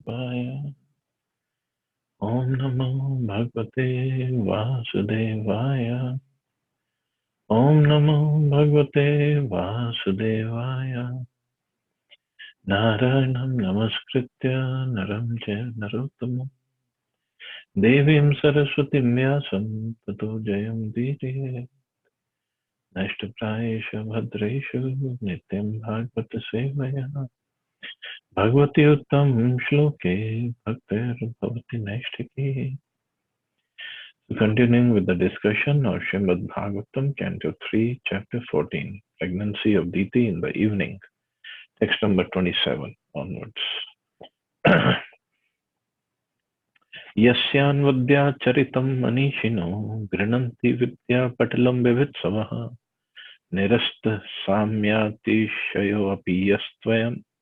Vasudevaya. Om Namo Bhagavate Vasudevaya. Om Namo Bhagavate Vasudevaya. Narayanam Namaskritya Naram Jaya Narottamam Devim Saraswatim Vyasam Tato Jayam Diri Nashtaprayesha Bhadreshu Nityam Bhagavata Sevaya Bhagavati Uttam Shloke Bhaktir Bhavati Naishtaki. Continuing with the discussion of Srimad Bhagavatam, Canto 3, Chapter 14, Pregnancy of Diti in the Evening, text number 27 onwards. Yasyanvadya charitam manishino grinanti vidya patalam vivitsavaha nirasta samyati shayo api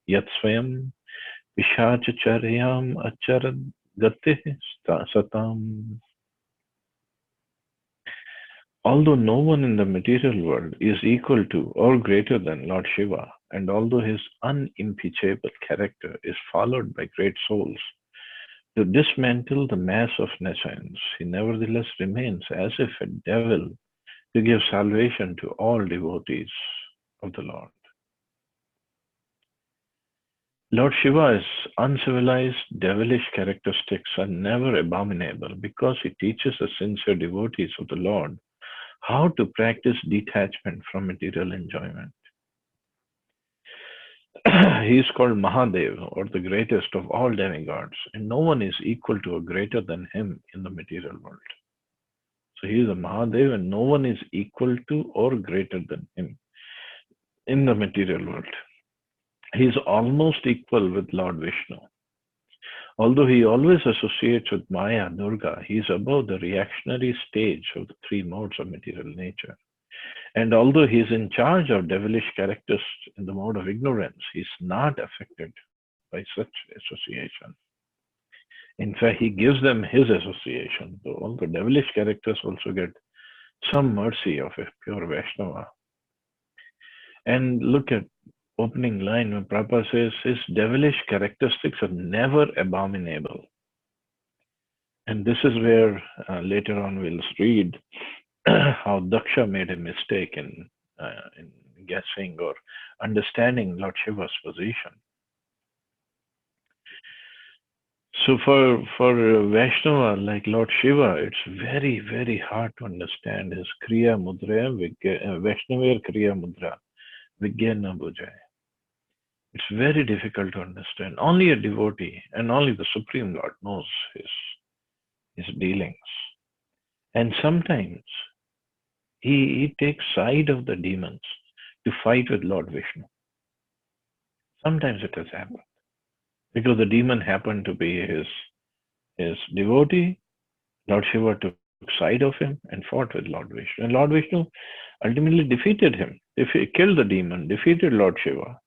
yatsvayam pishachacharyam acharad gatih satam. Although no one in the material world is equal to or greater than Lord Shiva, and although his unimpeachable character is followed by great souls to dismantle the mass of nescience, he nevertheless remains as if a devil to give salvation to all devotees of the Lord. Lord Shiva's uncivilized, devilish characteristics are never abominable because he teaches the sincere devotees of the Lord how to practice detachment from material enjoyment. He is called Mahadev, or the greatest of all demigods, and no one is equal to or greater than him in the material world. So he is a Mahadev, and no one is equal to or greater than him in the material world. He is almost equal with Lord Vishnu. Although he always associates with Maya, Durga, he is above the reactionary stage of the three modes of material nature. And although he is in charge of devilish characters in the mode of ignorance, he is not affected by such association. In fact, he gives them his association. So all the devilish characters also get some mercy of a pure Vaishnava. And look at opening line when Prabhupada says his devilish characteristics are never abominable. And this is where later on we'll read how Daksha made a mistake in guessing or understanding Lord Shiva's position. So for Vaishnava like Lord Shiva, it's very, very hard to understand his Kriya Mudra, Vaishnavir Kriya Mudra, Vijnana Bhujaya. It's very difficult to understand. Only a devotee and only the Supreme Lord knows his dealings. And sometimes he takes side of the demons to fight with Lord Vishnu. Sometimes it has happened. Because the demon happened to be his devotee, Lord Shiva took side of him and fought with Lord Vishnu. And Lord Vishnu ultimately defeated him. If he killed the demon, defeated Lord Shiva.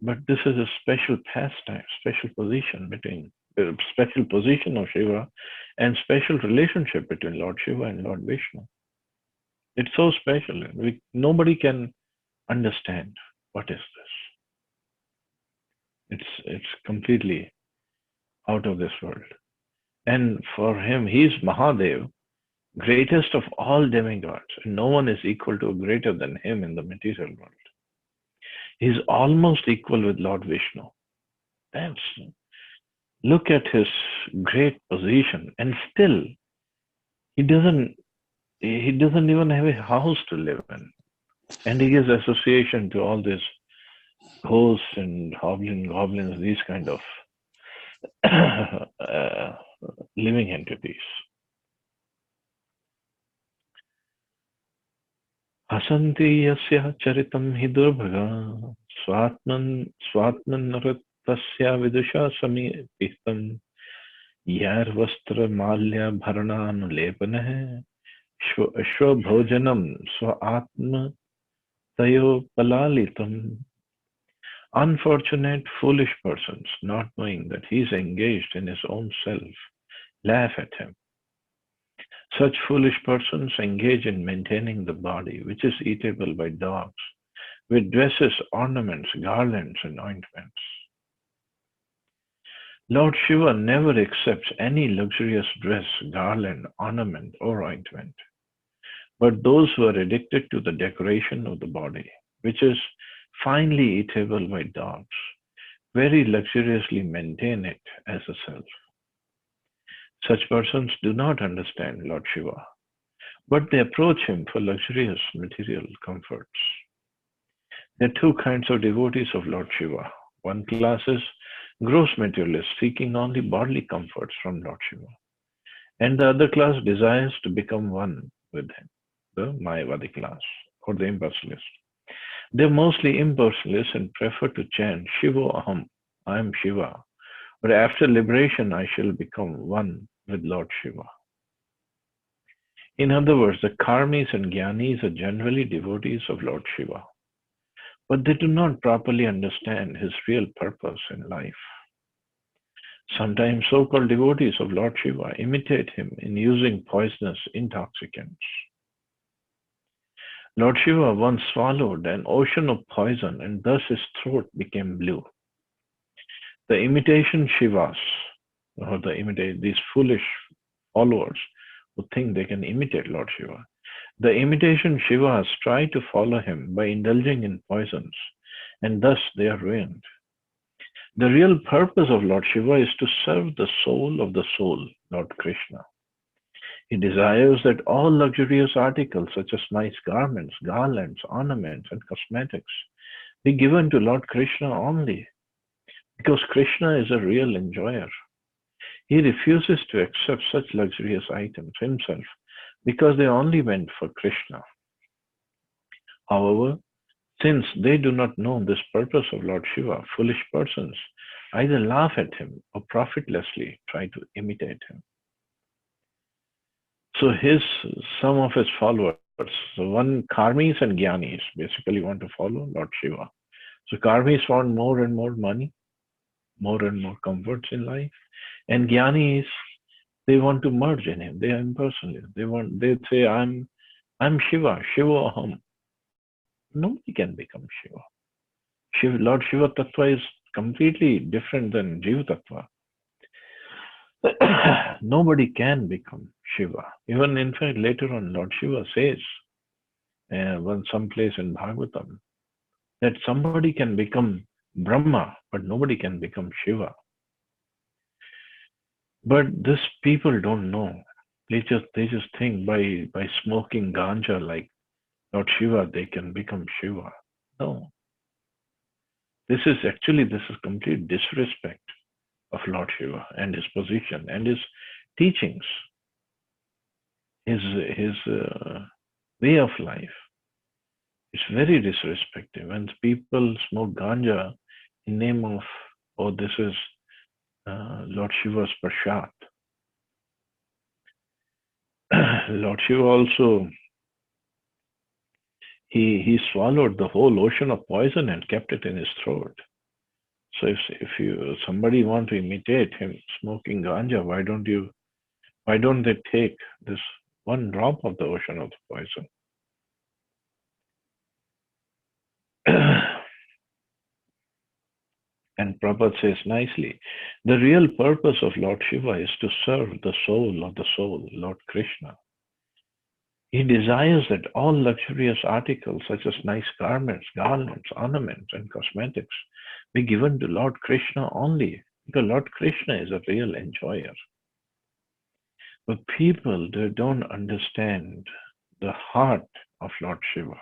But this is a special pastime, special position of Shiva and special relationship between Lord Shiva and Lord Vishnu. It's so special. Nobody can understand what is this. It's completely out of this world. And for him, he is Mahadev, greatest of all demigods, and no one is equal to or greater than him in the material world. He is almost equal with Lord Vishnu. Look at his great position, and still he doesn't even have a house to live in, and he gives association to all these ghosts and goblins, these kind of living entities. Hasanti yasya charitam hi durbhaga swatman tasya vidusha samipihtam yar vastra malya bharana anulepanah shvabhojanam swaatma tayo palalitam. Unfortunate, foolish persons, not knowing that he is engaged in his own self, laugh at him. Such foolish persons engage in maintaining the body, which is eatable by dogs, with dresses, ornaments, garlands, and ointments. Lord Shiva never accepts any luxurious dress, garland, ornament, or ointment, but those who are addicted to the decoration of the body, which is finely eatable by dogs, very luxuriously maintain it as a self. Such persons do not understand Lord Shiva, but they approach him for luxurious material comforts. There are two kinds of devotees of Lord Shiva. One class is gross materialists seeking only bodily comforts from Lord Shiva, and the other class desires to become one with him, the Mayavadi class or the impersonalists. They're mostly impersonalists and prefer to chant Shiva Aham, I am Shiva, but after liberation I shall become one with Lord Shiva. In other words, the karmis and jnanis are generally devotees of Lord Shiva, but they do not properly understand his real purpose in life. Sometimes so called devotees of Lord Shiva imitate him in using poisonous intoxicants. Lord Shiva once swallowed an ocean of poison and thus his throat became blue. The imitation Shivas, or these foolish followers who think they can imitate Lord Shiva, the imitation Shivas try to follow him by indulging in poisons, and thus they are ruined. The real purpose of Lord Shiva is to serve the soul, Lord Krishna. He desires that all luxurious articles such as nice garments, garlands, ornaments, and cosmetics be given to Lord Krishna only, because Krishna is a real enjoyer. He refuses to accept such luxurious items himself because they only meant for Krishna. However, since they do not know this purpose of Lord Shiva, foolish persons either laugh at him or profitlessly try to imitate him. So some of his followers, so one karmis and jnanis basically want to follow Lord Shiva. So karmis want more and more money, more and more comforts in life, and jnanis, they want to merge in him. They are impersonal. They say, I'm Shiva, Shiva Aham. Nobody can become Shiva. Lord Shiva Tattva is completely different than Jiva Tattva. Nobody can become Shiva. Even in fact, later on, Lord Shiva says, one someplace in Bhagavatam, that somebody can become Brahma, but nobody can become Shiva. But these people don't know. They just think by smoking ganja like Lord Shiva, they can become Shiva. No. This is complete disrespect of Lord Shiva and his position and his teachings, his way of life. It's very disrespectful when people smoke ganja in name of, oh, this is Lord Shiva's prasad. Lord Shiva also, he swallowed the whole ocean of poison and kept it in his throat. So if somebody want to imitate him smoking ganja, why don't they take this one drop of the ocean of the poison? And Prabhupada says nicely, the real purpose of Lord Shiva is to serve the soul of the soul, Lord Krishna. He desires that all luxurious articles such as nice garments, garlands, ornaments, and cosmetics be given to Lord Krishna only, because Lord Krishna is a real enjoyer. But people, they don't understand the heart of Lord Shiva.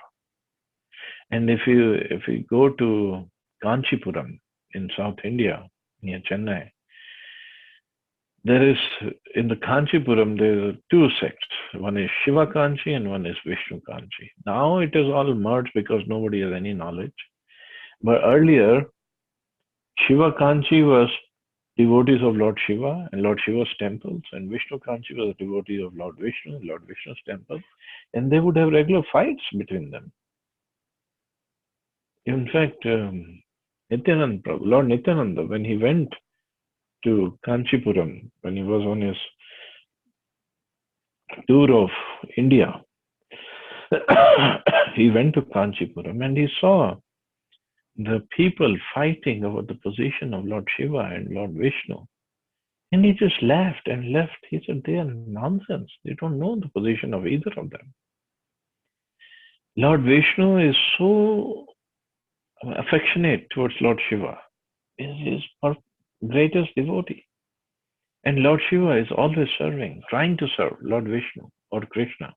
And if you go to Kanchipuram in South India, near Chennai, there is, in the Kanchipuram, there are two sects. One is Shiva Kanchi and one is Vishnu Kanchi. Now it is all merged because nobody has any knowledge. But earlier, Shiva Kanchi was devotees of Lord Shiva and Lord Shiva's temples, and Vishnu Kanchi was devotees of Lord Vishnu and Lord Vishnu's temple, and they would have regular fights between them. In fact, Lord Nityananda, when he went to Kanchipuram, when he was on his tour of India, he went to Kanchipuram and he saw the people fighting over the position of Lord Shiva and Lord Vishnu. And he just laughed and left. He said, they are nonsense. They don't know the position of either of them. Lord Vishnu is so affectionate towards Lord Shiva. He is his greatest devotee. And Lord Shiva is always serving, trying to serve Lord Vishnu or Krishna.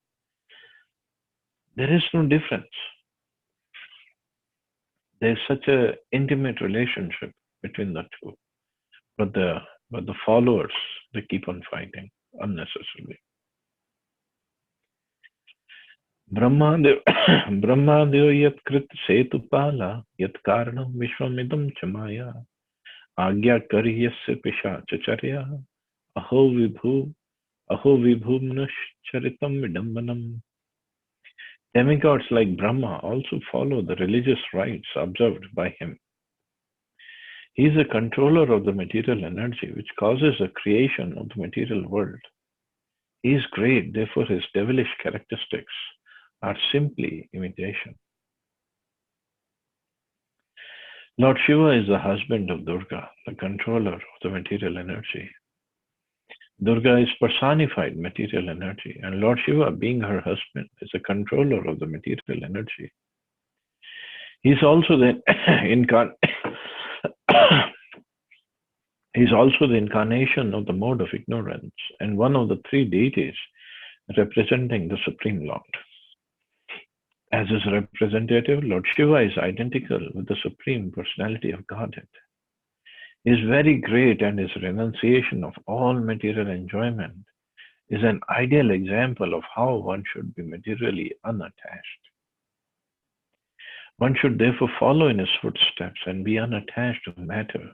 There is no difference. There is such an intimate relationship between the two. But the followers, they keep on fighting unnecessarily. Brahmadev Brahmadev yat krit setupala yat karanam vishwamidam chamaya agya karyasya pishachacharya aho vibhumnash charitam vidambanam. Demigods like Brahma also follow the religious rites observed by him. He is a controller of the material energy which causes the creation of the material world. He is great, therefore his devilish characteristics are simply imitation. Lord Shiva is the husband of Durga, the controller of the material energy. Durga is personified material energy, and Lord Shiva, being her husband, is a controller of the material energy. He is also the incarnation of the mode of ignorance and one of the three deities representing the Supreme Lord. As his representative, Lord Shiva is identical with the Supreme Personality of Godhead. He is very great, and his renunciation of all material enjoyment is an ideal example of how one should be materially unattached. One should therefore follow in his footsteps and be unattached to matter,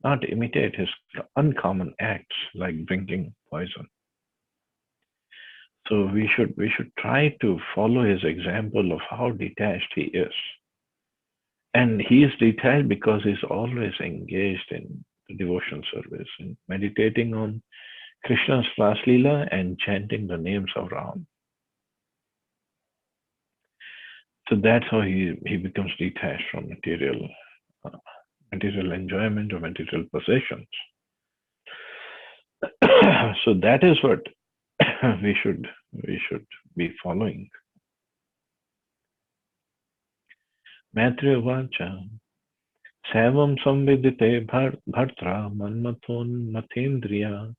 not imitate his uncommon acts like drinking poison. So we should try to follow his example of how detached he is. And he is detached because he's always engaged in the devotional service and meditating on Krishna's Raslila and chanting the names of Ram. So that's how he becomes detached from material enjoyment or material possessions. So that is what we should be following. Maitreya Vacha Savam Samvidite Bhartra Manmathon Mathendriya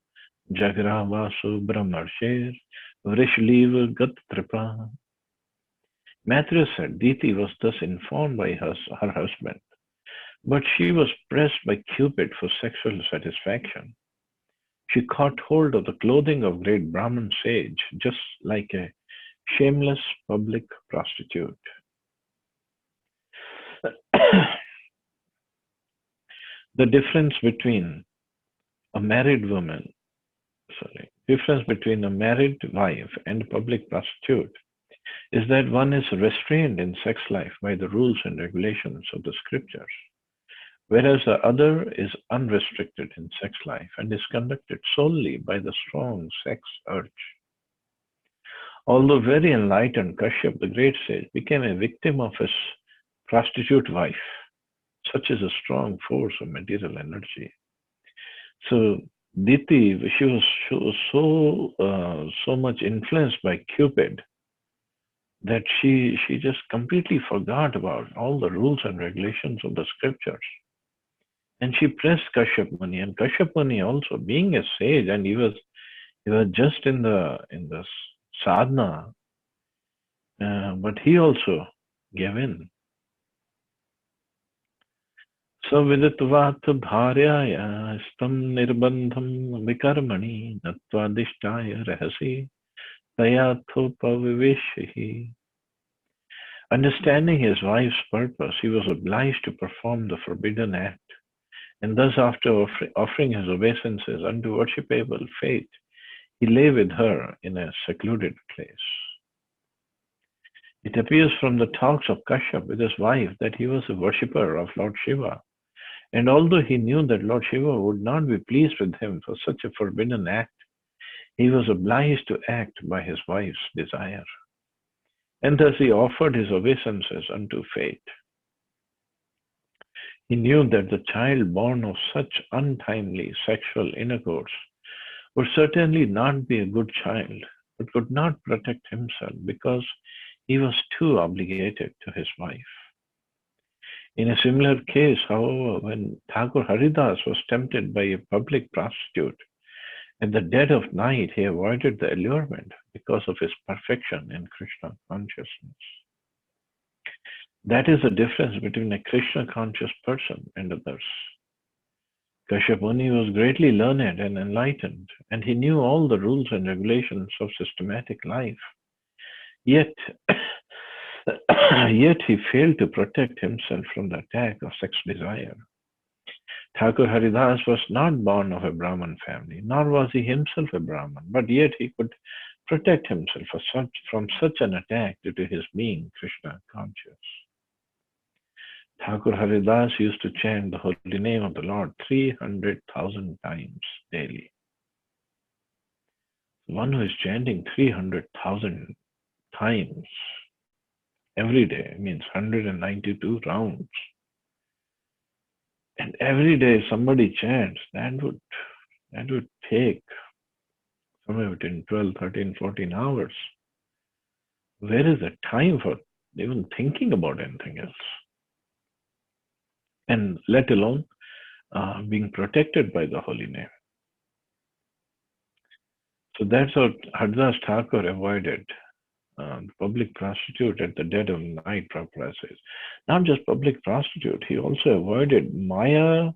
Jagra Vasu Brahmarsher Vrishliva Gat Tripa. Maitreya said Diti was thus informed by her husband, but she was pressed by Cupid for sexual satisfaction. She caught hold of the clothing of great Brahman sage, just like a shameless public prostitute. The difference between a married wife and a public prostitute is that one is restrained in sex life by the rules and regulations of the scriptures, whereas the other is unrestricted in sex life and is conducted solely by the strong sex urge. Although very enlightened, Kashyap, the great sage, became a victim of his prostitute wife. Such is a strong force of material energy. So Diti, she was so much influenced by Cupid that she just completely forgot about all the rules and regulations of the scriptures. And she pressed Kashyap Muni, and Kashyap Muni also, being a sage, and he was just in the sadhana, but he also gave in. Saviditvat bharyaya stam nirbandham vikarmani nattvadishtaya rahasi tayathopaviveshi. Understanding his wife's purpose, he was obliged to perform the forbidden act, and thus after offering his obeisances unto worshipable fate, he lay with her in a secluded place. It appears from the talks of Kashyap with his wife that he was a worshipper of Lord Shiva, and although he knew that Lord Shiva would not be pleased with him for such a forbidden act, he was obliged to act by his wife's desire. And thus he offered his obeisances unto fate. He knew that the child born of such untimely sexual intercourse would certainly not be a good child, but could not protect himself because he was too obligated to his wife. In a similar case, however, when Thakur Haridas was tempted by a public prostitute at the dead of night, he avoided the allurement because of his perfection in Krishna consciousness. That is the difference between a Krishna conscious person and others. Kashyap Muni was greatly learned and enlightened, and he knew all the rules and regulations of systematic life. Yet, yet he failed to protect himself from the attack of sex desire. Thakur Haridas was not born of a Brahmin family, nor was he himself a Brahmin, but yet he could protect himself from such an attack due to his being Krishna conscious. Thakur Haridas used to chant the holy name of the Lord 300,000 times daily. One who is chanting 300,000 times every day means 192 rounds. And every day somebody chants, that would take somewhere between 12, 13, 14 hours. Where is the time for even thinking about anything else? And let alone being protected by the holy name. So that's how Haridas Thakur avoided public prostitute at the dead of night, Prabhupada says. Not just public prostitute, he also avoided Maya.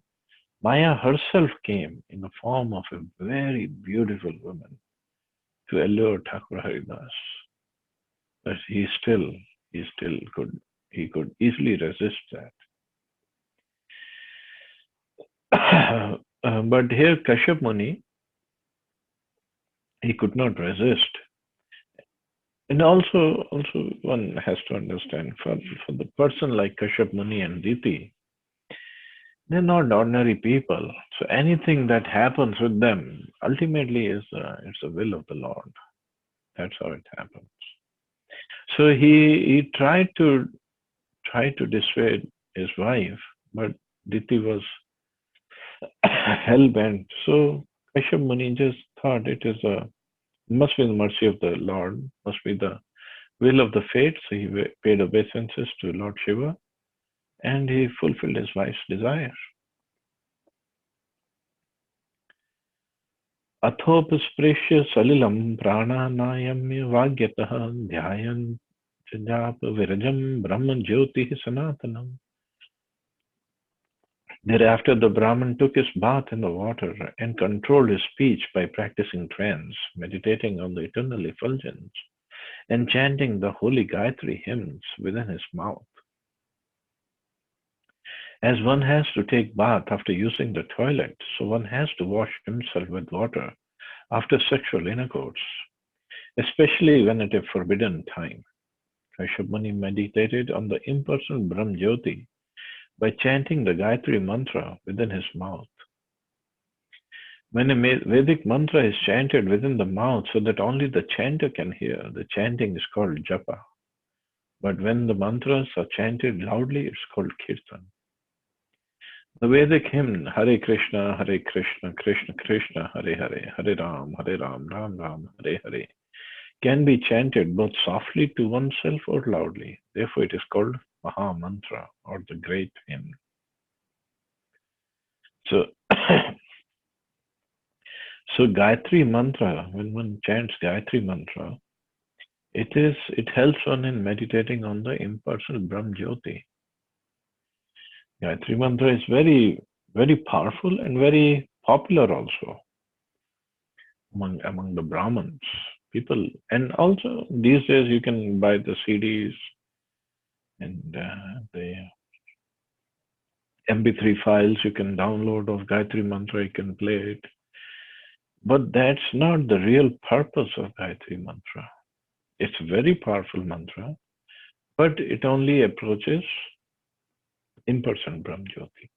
Maya herself came in the form of a very beautiful woman to allure Thakur Haridas. But he could easily resist that. But here Kashyap Muni, he could not resist. And also one has to understand, for the person like Kashyap Muni and Diti, they're not ordinary people. So anything that happens with them ultimately it's the will of the Lord. That's how it happens. So he tried to dissuade his wife, but Diti was hell bent. So Kashyap Muni just thought must be the mercy of the Lord, must be the will of the fate. So he paid obeisances to Lord Shiva, and he fulfilled his wife's desire. Athopasprisya salilam prananayamya vagyatah dhyayan japa virajam brahman jyoti sanatanam. Thereafter, the Brahmin took his bath in the water and controlled his speech by practicing trance, meditating on the eternal effulgence, and chanting the holy Gayatri hymns within his mouth. As one has to take bath after using the toilet, so one has to wash himself with water after sexual intercourse, especially when at a forbidden time. Kashyap Muni meditated on the impersonal Brahm Jyoti by chanting the Gayatri mantra within his mouth. When a Vedic mantra is chanted within the mouth so that only the chanter can hear, the chanting is called japa. But when the mantras are chanted loudly, it's called kirtan. The Vedic hymn Hare Krishna, Krishna Krishna, Hare Hare, Hare Ram, Ram Ram, Hare Hare can be chanted both softly to oneself or loudly. Therefore, it is called Maha Mantra or the great hymn. So, so Gayatri Mantra, when one chants Gayatri Mantra, it helps one in meditating on the impersonal Brahm Jyoti. Gayatri Mantra is very, very powerful and very popular also among the Brahmins. People, and also these days you can buy the CDs and the MP3 files you can download of Gayatri Mantra, you can play it. But that's not the real purpose of Gayatri Mantra. It's a very powerful mantra, but it only approaches impersonal Brahm Jyoti.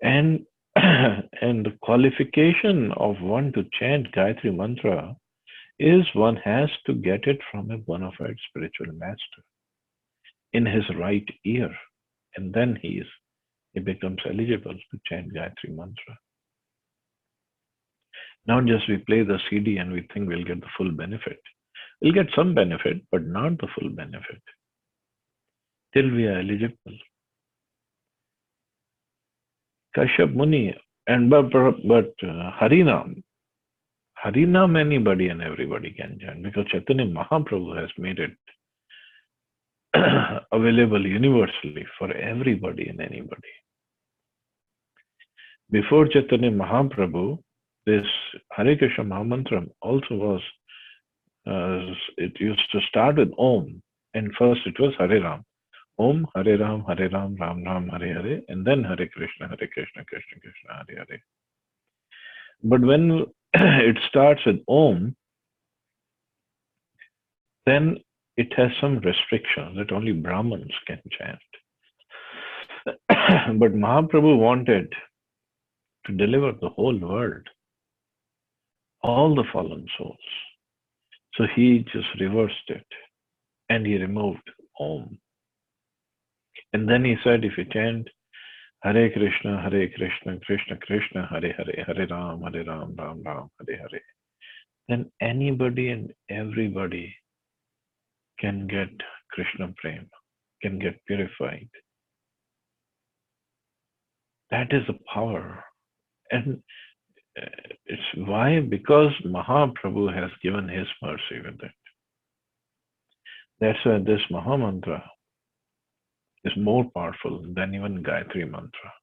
And the qualification of one to chant Gayatri Mantra is one has to get it from a bona fide spiritual master in his right ear. and then he becomes eligible to chant Gayatri Mantra. Not just we play the CD and we think we'll get the full benefit. We'll get some benefit, but not the full benefit till we are eligible. Kashyap Muni and but Harinam, anybody and everybody can chant because Chaitanya Mahaprabhu has made it available universally for everybody and anybody. Before Chaitanya Mahaprabhu, this Hare Krishna Mahamantra also was, it used to start with Om, and first it was Hare Ram. Om, Hare Ram, Ram Ram, Hare Hare, and then Hare Krishna, Krishna Krishna, Hare Hare. But when it starts with Om, then it has some restrictions that only Brahmins can chant. But Mahaprabhu wanted to deliver the whole world, all the fallen souls. So he just reversed it and he removed Om. And then he said, if you chant Hare Krishna, Krishna Krishna, Hare Hare, Hare Ram, Ram Ram, Hare Hare, then anybody and everybody can get Krishna Prem, can get purified. That is the power. And it's why? Because Mahaprabhu has given his mercy with it. That's why this Mahamantra is more powerful than even Gayatri Mantra.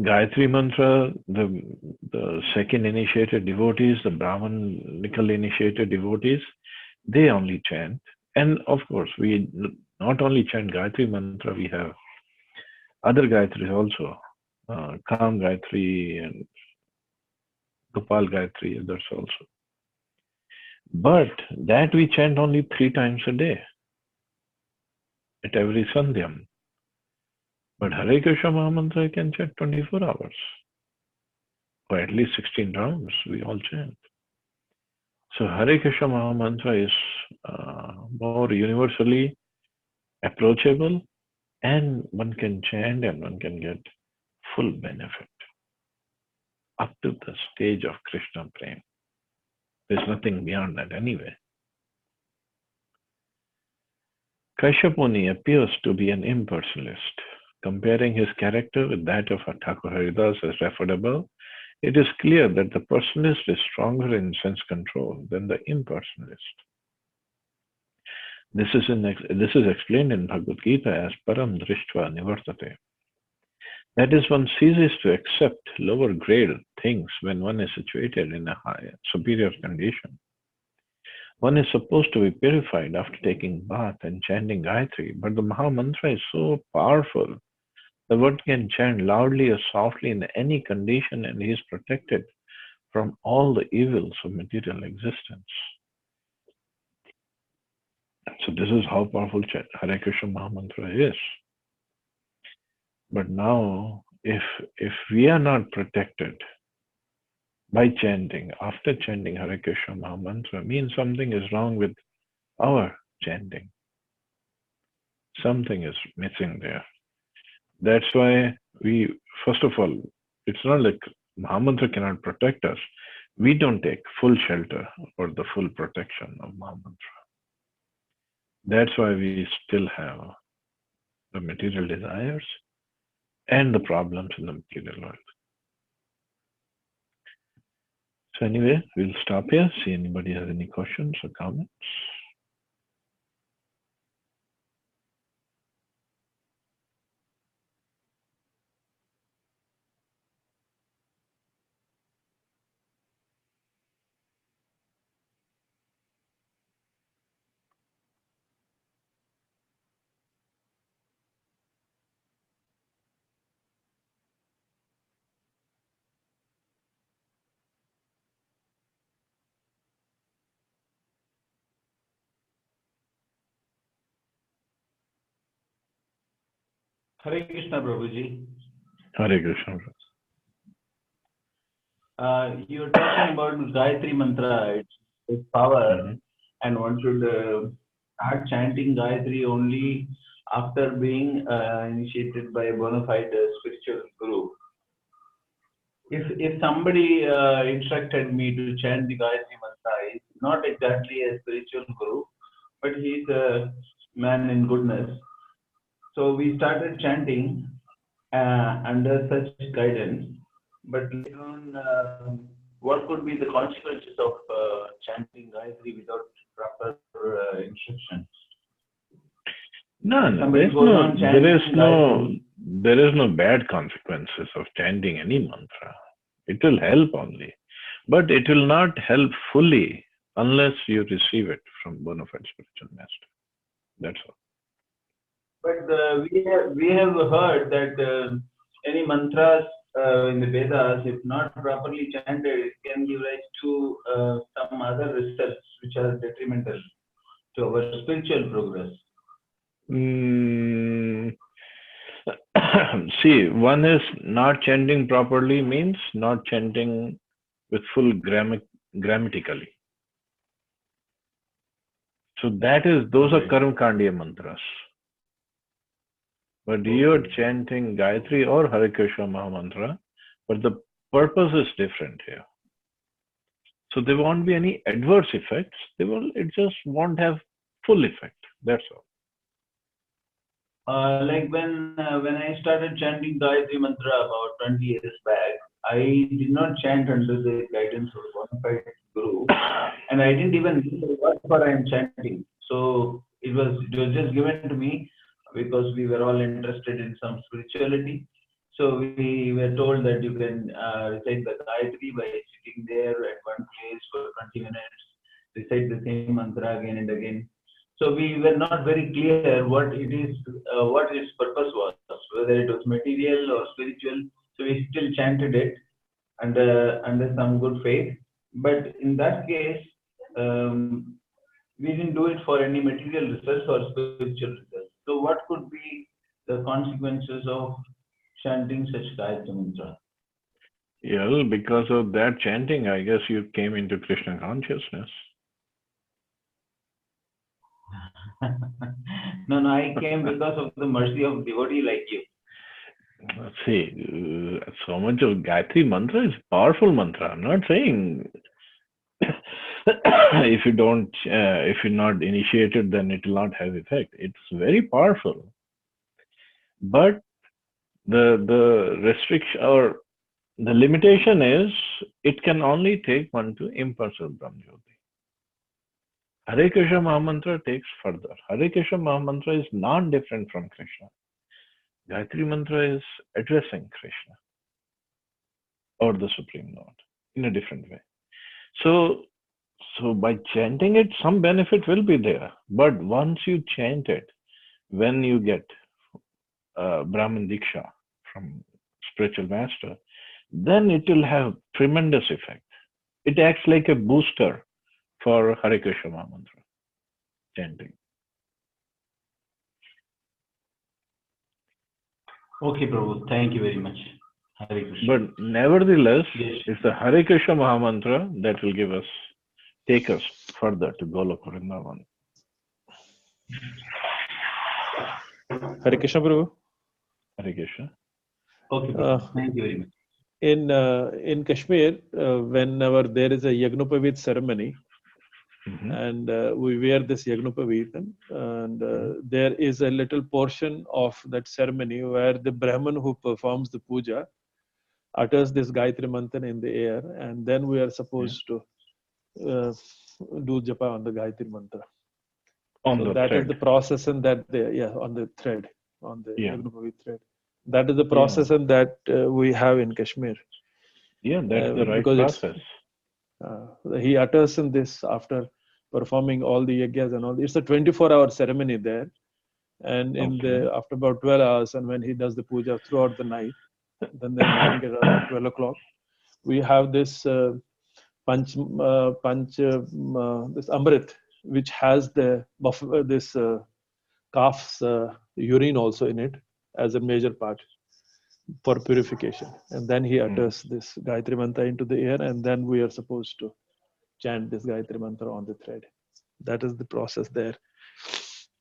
Gayatri Mantra, the second initiated devotees, the Brahmanical initiated devotees, they only chant. And of course, we not only chant Gayatri Mantra, we have other Gayatris also. Kam Gayatri and Gopal Gayatri, others also. But that we chant only 3 times a day, at every Sandhyam. But Hare Krishna Mahamantra can chant 24 hours, or at least 16 rounds, we all chant. So Hare Krishna Mahamantra is more universally approachable, and one can chant and one can get full benefit up to the stage of Krishna Prem. There's nothing beyond that anyway. Kashyap Muni appears to be an impersonalist. Comparing his character with that of Thakur Haridas as referred above, it is clear that the personalist is stronger in sense control than the impersonalist. This is explained in Bhagavad Gita as Param Drishtva Nivartate. That is, one ceases to accept lower grade things when one is situated in a higher, superior condition. One is supposed to be purified after taking bath and chanting Gayatri, but the Mahamantra is so powerful that one can chant loudly or softly in any condition and he is protected from all the evils of material existence. So this is how powerful Hare Krishna Mahamantra is. But now, if we are not protected by chanting, after chanting Hare Krishna Mahamantra, means something is wrong with our chanting. Something is missing there. That's why we, first of all, it's not like Mahamantra cannot protect us. We don't take full shelter or the full protection of Mahamantra. That's why we still have the material desires and the problems in the material world. So anyway, we'll stop here. See anybody has any questions or comments. Hare Krishna, Prabhuji. Hare Krishna. You were talking about Gayatri Mantra, its power, and one should start chanting Gayatri only after being initiated by a bona fide spiritual guru. If somebody instructed me to chant the Gayatri Mantra, he's not exactly a spiritual guru, but he's a man in goodness. So we started chanting under such guidance. But later on, what could be the consequences of chanting Gayatri without proper instruction? No, Somebody goes on chanting there is no bad consequences of chanting any mantra. It will help only, but it will not help fully unless you receive it from bona fide spiritual master. That's all. But we have heard that any mantras in the Vedas, if not properly chanted, it can give rise to some other results which are detrimental to our spiritual progress. See, one is not chanting properly means not chanting with full grammatically. So those are Karmakandiya mantras. But you're chanting Gayatri or Hare Krishna Mahamantra, but the purpose is different here. So there won't be any adverse effects. It just won't have full effect. That's all. Like when I started chanting Gayatri Mantra about 20 years back, I did not chant under the guidance of bona fide guru, and I didn't even know what for I am chanting. So it was just given to me because we were all interested in some spirituality. So we were told that you can recite the Gayatri by sitting there at one place for 20 minutes, recite the same mantra again and again. So we were not very clear what its purpose was, whether it was material or spiritual. So we still chanted it under some good faith. But in that case, we didn't do it for any material results or spiritual results. So what could be the consequences of chanting such Gayatri Mantra? Yeah, because of that chanting, I guess you came into Krishna consciousness. No, I came because of the mercy of devotee like you. See, so much of Gayatri Mantra is powerful mantra. I'm not saying if you're not initiated, then it will not have effect. It's very powerful. But the restriction or the limitation is it can only take one to impersonal Brahmajyoti. Hare Krishna Mahamantra takes further. Hare Krishna Mahamantra is non-different from Krishna. Gayatri Mantra is addressing Krishna or the Supreme Lord in a different way. So by chanting it, some benefit will be there. But once you chant it, when you get Brahman Diksha from spiritual master, then it will have tremendous effect. It acts like a booster for Hare Krishna Mahamantra chanting. Okay, Prabhu. Thank you very much. Hare Krishna. But nevertheless, Yes. it's the Hare Krishna Mahamantra that will take us further to Goloka Vrindavan. Hare Krishna, Prabhu. Hare Krishna. Okay, Prabhu. Thank you very much. In Kashmir, whenever there is a Yagnopavit ceremony, and we wear this Yagnopavitam, and there is a little portion of that ceremony where the Brahman who performs the puja utters this Gayatri Mantra in the air, and then we are supposed to do japa on the Gayatri Mantra. So that is the process, and that on the thread, on the Yagnopavit thread. That is the process, and that we have in Kashmir. Yeah, that's the right process. He utters in this after performing all the yagyas and all. It's a 24-hour ceremony there, and after about 12 hours, and when he does the puja throughout the night, then the morning around 12 o'clock, we have this this amrit, which has this calf's urine also in it as a major part for purification. And then he utters this Gayatri Mantra into the air, and then we are supposed to chant this Gayatri Mantra on the thread. That is the process there.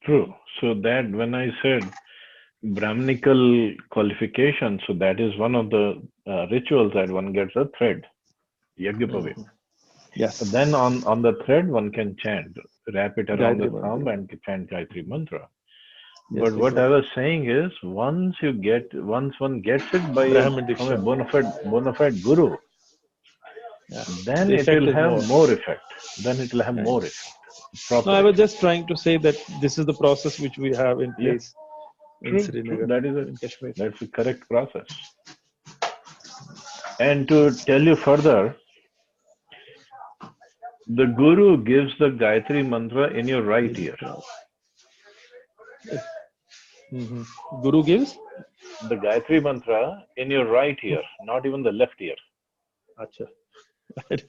True. So that when I said Brahminical qualification, so that is one of the rituals that one gets a thread, Yagyapavit. Yes. So then on the thread one can chant, wrap it around Gayatri the thumb Mantra. and chant Gayatri Mantra. Yes, But what I exactly. was saying is, once one gets it by Brahmin from a Diksha. bona fide guru, Yeah. then The it effect will is have more. more effect. Then it will have Right. more effect, No, proper I was effect. just trying to say that this is the process which we have in Yeah, place in true. Srinagar, That is in Kashmir. that's the correct process. And to tell you further, the guru gives the Gayatri mantra in your right ear. Guru gives? The Gayatri mantra in your right ear, not even the left ear. Acha. You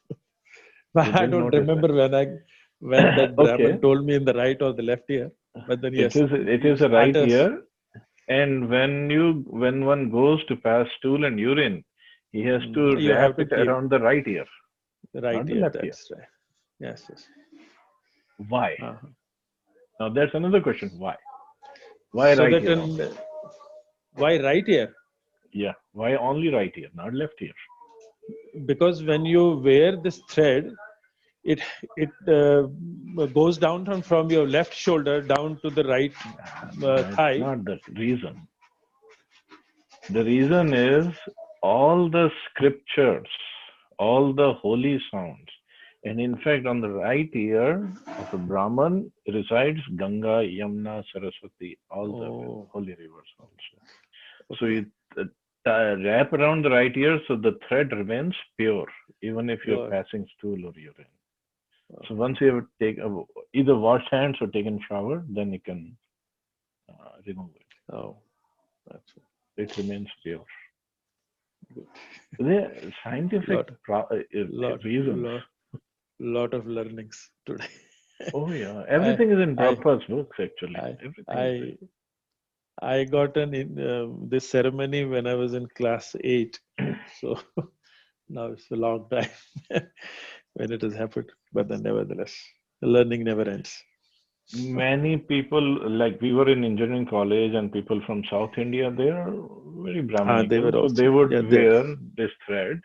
I didn't don't notice remember that. when that Brahmin Okay, told me in the right or the left ear. But then yes, it is a right matters. ear, and when one goes to pass stool and urine, he has to You have wrap to it keep around the right ear, the not right the ear. left ear. That's right. Yes, yes. Why? Uh-huh. Now that's another question. Why? Why So right that ear only? why right ear? Yeah, why only right ear, not left ear? Because when you wear this thread, it goes down from your left shoulder down to the right That's thigh. not the reason. The reason is all the scriptures, all the holy sounds, and in fact, on the right ear of a Brahman resides Ganga, Yamuna, Saraswati, all the holy rivers also. So you wrap around the right ear so the thread remains pure, even if you're passing stool or urine. So once you have either washed hands or taken shower, then you can remove it. Oh, that's It remains pure. The scientific reasons. Lot of learnings today. Oh yeah, everything is in Prabhupada's books actually. I got this ceremony when I was in class 8, so now it's a long time when it has happened. But then, nevertheless, the learning never ends. Many people, like we were in engineering college, and people from South India, they are very Brahminical, so they would wear this thread.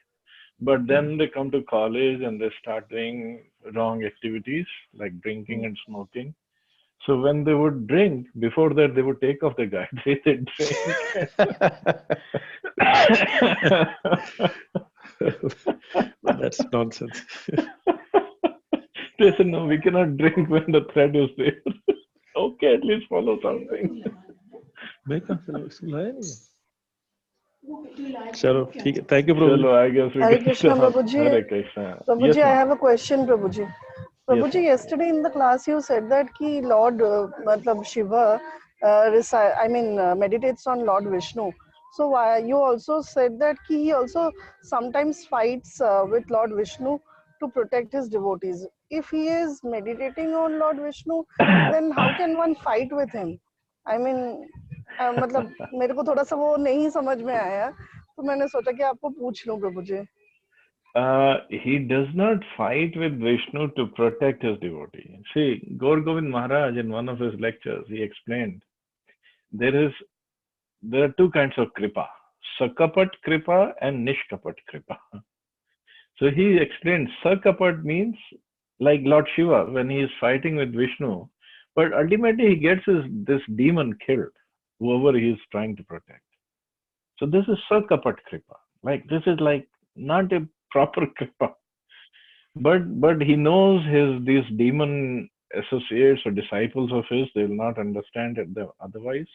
But then they come to college and they start doing wrong activities like drinking and smoking. So when they would drink, before that they would take off the Gayatri, they drink. That's nonsense. They said, no, we cannot drink when the thread is there. Okay, at least follow something. Chalo, thank you, Prabhuji. Chalo, I guess we Hare can Krishna, stop. Prabhuji. Hare Krishna. Prabhuji, Yes, I ma'am. have a question, Prabhuji. Prabhuji, Yes, yesterday in the class you said that ki Lord, matlab Shiva, meditates on Lord Vishnu. So why you also said that ki he also sometimes fights with Lord Vishnu to protect his devotees. If he is meditating on Lord Vishnu, then how can one fight with him? I mean, मतलब मेरे को थोड़ा सा वो नहीं समझ में आया, तो मैंने सोचा कि आपको पूछ लूं प्रभुजी. He does not fight with Vishnu to protect his devotee. See, Gaur Govind Maharaj in one of his lectures, he explained there are two kinds of kripa, Sakapat kripa and Nishkapat kripa. So he explained Sakapat means like Lord Shiva when he is fighting with Vishnu, but ultimately he gets this demon killed, whoever he is trying to protect. So this is Sakapat kripa. Like this is like not a proper kripa. But he knows these demon associates or disciples of his, they will not understand it otherwise.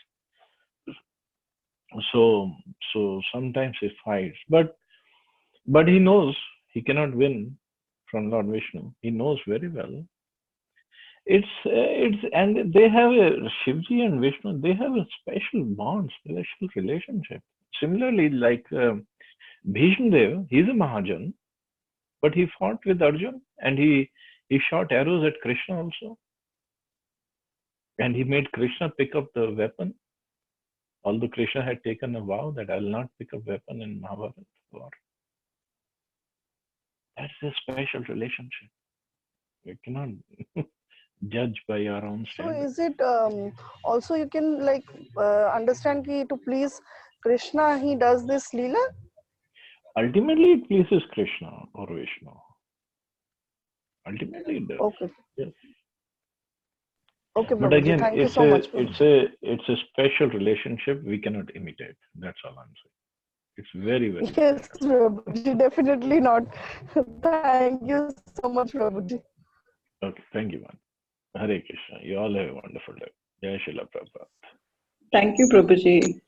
So sometimes he fights, but he knows he cannot win from Lord Vishnu. He knows very well. It's and they have Shivji and Vishnu. They have a special bond, special relationship. Similarly, like Bhishma Dev, he's a Mahajan, but he fought with Arjun and he shot arrows at Krishna also. And he made Krishna pick up the weapon. Although Krishna had taken a vow that I'll not pick up weapon in Mahabharata war. That's a special relationship. We cannot judge by our own So standards. is it also you can like understand ki to please Krishna he does this Leela? Ultimately, it pleases Krishna or Vishnu. Ultimately, it does. Okay. Yes. Okay, But Prabhuji. again, Thank you so much, Prabhuji. it's a special relationship we cannot imitate. That's all I'm saying. It's very, very Yes, special. Prabhuji, definitely not. Thank you so much, Prabhuji. Okay, thank you, man. Hare Krishna. You all have a wonderful day. Jai Srila Prabhupada. Thank you, Prabhuji.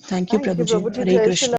Thank you, Thank you, Prabhuji. Prabhuji. Hare Jai Krishna. Shri